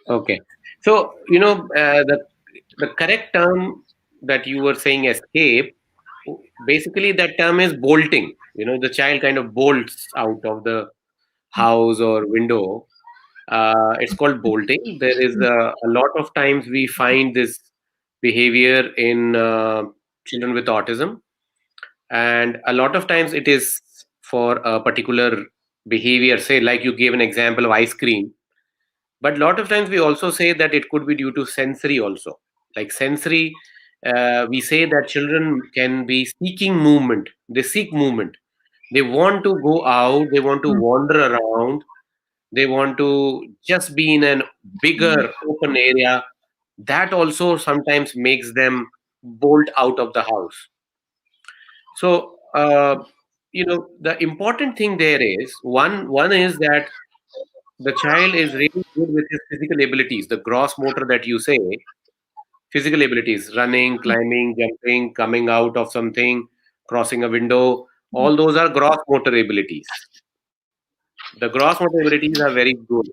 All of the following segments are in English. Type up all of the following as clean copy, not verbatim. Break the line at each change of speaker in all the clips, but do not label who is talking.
Okay. So, the correct term that you were saying, escape, basically that term is bolting. The child kind of bolts out of the house or window. It's called bolting. There is a lot of times we find this behavior in children with autism, and a lot of times it is for a particular behavior. Say, like you gave an example of ice cream, but a lot of times we also say that it could be due to sensory also. Like sensory, we say that children can be seeking movement. They seek movement. They want to go out. They want to wander around. They want to just be in a bigger open area. That also sometimes makes them bolt out of the house. So, the important thing there is one is that the child is really good with his physical abilities, the gross motor that you say, physical abilities, running, climbing, jumping, coming out of something, crossing a window, all those are gross motor abilities. The gross motor abilities are very good.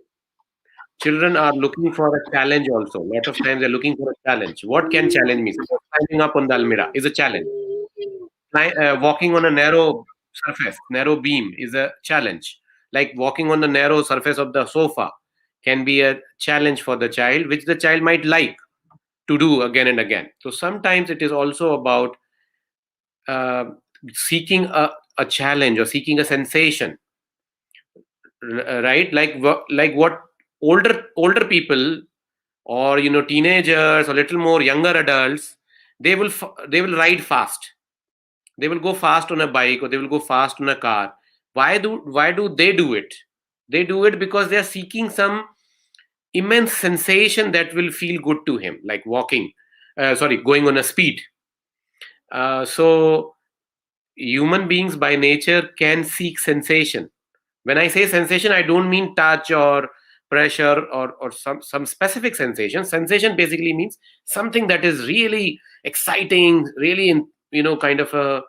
Children are looking for a challenge also. A lot of times they're looking for a challenge. What can challenge me? Suppose climbing up on the almirah is a challenge. Walking on a narrow surface, narrow beam is a challenge. Like walking on the narrow surface of the sofa can be a challenge for the child, which the child might like to do again and again. So sometimes it is also about uh, seeking a challenge or seeking a sensation, right? Like what older people, or teenagers or little more younger adults, they will ride fast. They will go fast on a bike, or they will go fast on a car. Why do they do it? They do it because they are seeking some immense sensation that will feel good to him, like walking, sorry, going on a speed. So human beings by nature can seek sensation. When I say sensation, I don't mean touch or pressure, or some specific sensation. Sensation basically means something that is really exciting, really kind of a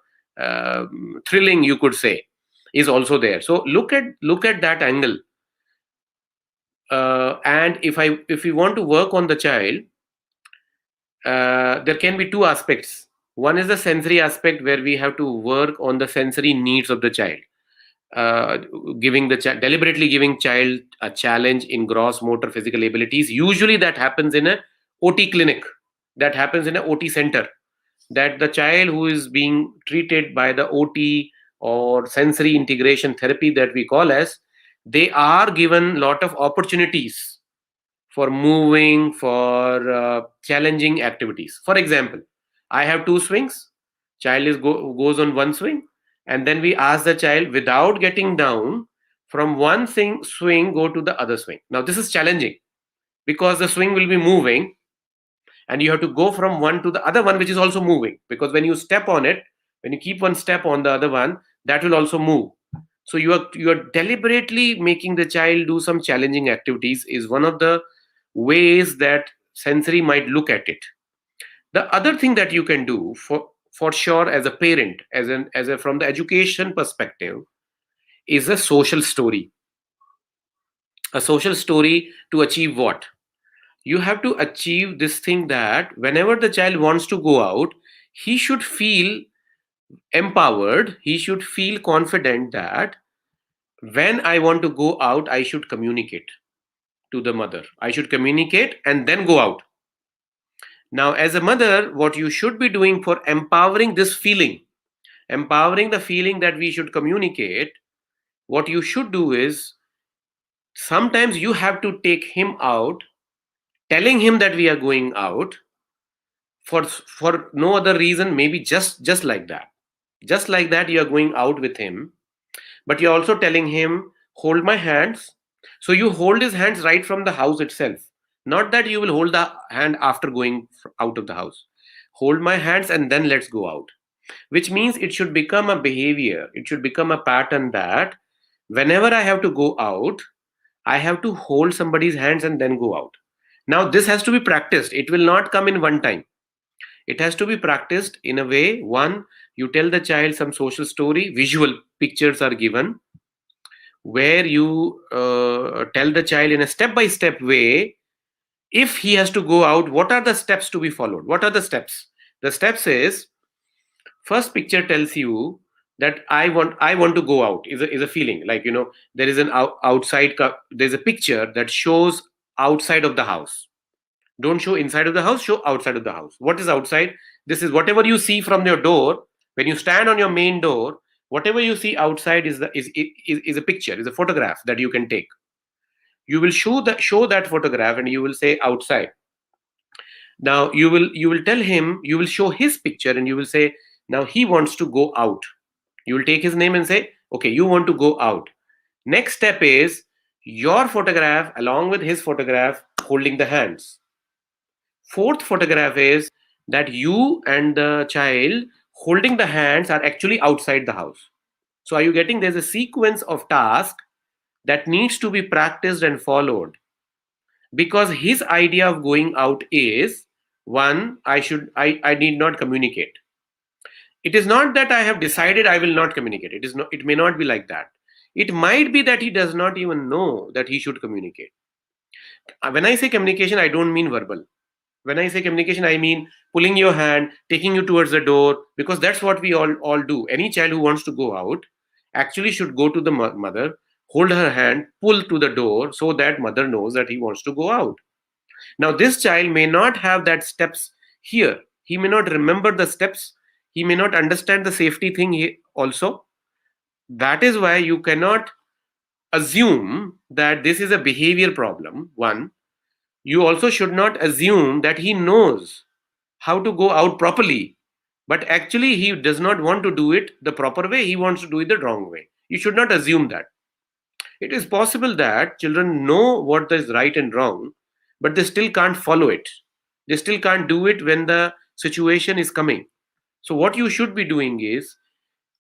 thrilling, you could say, is also there. So look at that angle. And if we want to work on the child, there can be two aspects. One is the sensory aspect, where we have to work on the sensory needs of the child, uh, giving the deliberately giving child a challenge in gross motor physical abilities. Usually that happens in a OT clinic, that happens in a OT center, that the child who is being treated by the OT, or sensory integration therapy that we call as, they are given lot of opportunities for moving, for challenging activities. For example, I have two swings. Child goes on one swing, and then we ask the child, without getting down from one swing, go to the other swing. Now this is challenging, because the swing will be moving, and you have to go from one to the other one, which is also moving, because when you step on it, when you keep one step on the other one, that will also move. So you are deliberately making the child do some challenging activities, is one of the ways that sensory might look at it. The other thing that you can do, for sure, as a parent, as a from the education perspective, is a social story. A social story to achieve what? You have to achieve this thing, that whenever the child wants to go out, he should feel empowered, he should feel confident that when I want to go out, I should communicate to the mother. I should communicate and then go out. Now, as a mother, what you should be doing for empowering this feeling, empowering the feeling that we should communicate, what you should do is, sometimes you have to take him out, telling him that we are going out, for no other reason, maybe just like that. Just like that, you are going out with him, but you're also telling him, hold my hands. So you hold his hands right from the house itself. Not that you will hold the hand after going out of the house. Hold my hands and then let's go out. Which means it should become a behavior, it should become a pattern, that whenever I have to go out, I have to hold somebody's hands and then go out. Now, this has to be practiced. It will not come in one time. It has to be practiced in a way. One, you tell the child some social story, visual pictures are given, where you tell the child in a step by step way If he has to go out, what are the steps to be followed? What are the steps? The steps is, first picture tells you that I want to go out, is a feeling, like, there is an there's a picture that shows outside of the house. Don't show inside of the house, show outside of the house. What is outside? This is whatever you see from your door. When you stand on your main door, whatever you see outside is a picture, is a photograph that you can take. You will show that photograph and you will say outside. Now you will tell him, you will show his picture and you will say, now he wants to go out. You will take his name and say, okay, you want to go out. Next step is your photograph along with his photograph holding the hands. Fourth photograph is that you and the child holding the hands are actually outside the house. So are you getting? There's a sequence of tasks that needs to be practiced and followed, because his idea of going out is, one, I need not communicate. It is not that I have decided I will not communicate. It may not be like that. It might be that he does not even know that he should communicate. When I say communication, I don't mean verbal. When I say communication, I mean pulling your hand, taking you towards the door, because that's what we all do. Any child who wants to go out actually should go to the mother, hold her hand, pull to the door, so that mother knows that he wants to go out. Now this child may not have that steps here. He may not remember the steps. He may not understand the safety thing also. That is why you cannot assume that this is a behavior problem. One, you also should not assume that he knows how to go out properly, but actually he does not want to do it the proper way. He wants to do it the wrong way. You should not assume that. It is possible that children know what is right and wrong, but they still can't follow it. They still can't do it when the situation is coming. So what you should be doing is,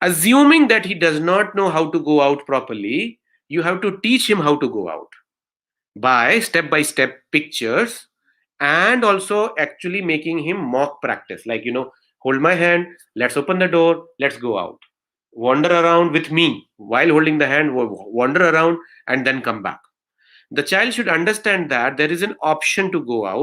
assuming that he does not know how to go out properly, you have to teach him how to go out by step pictures, and also actually making him mock practice, like, hold my hand, let's open the door, let's go out. Wander around with me while holding the hand, wander around and then come back. The child should understand that there is an option to go out.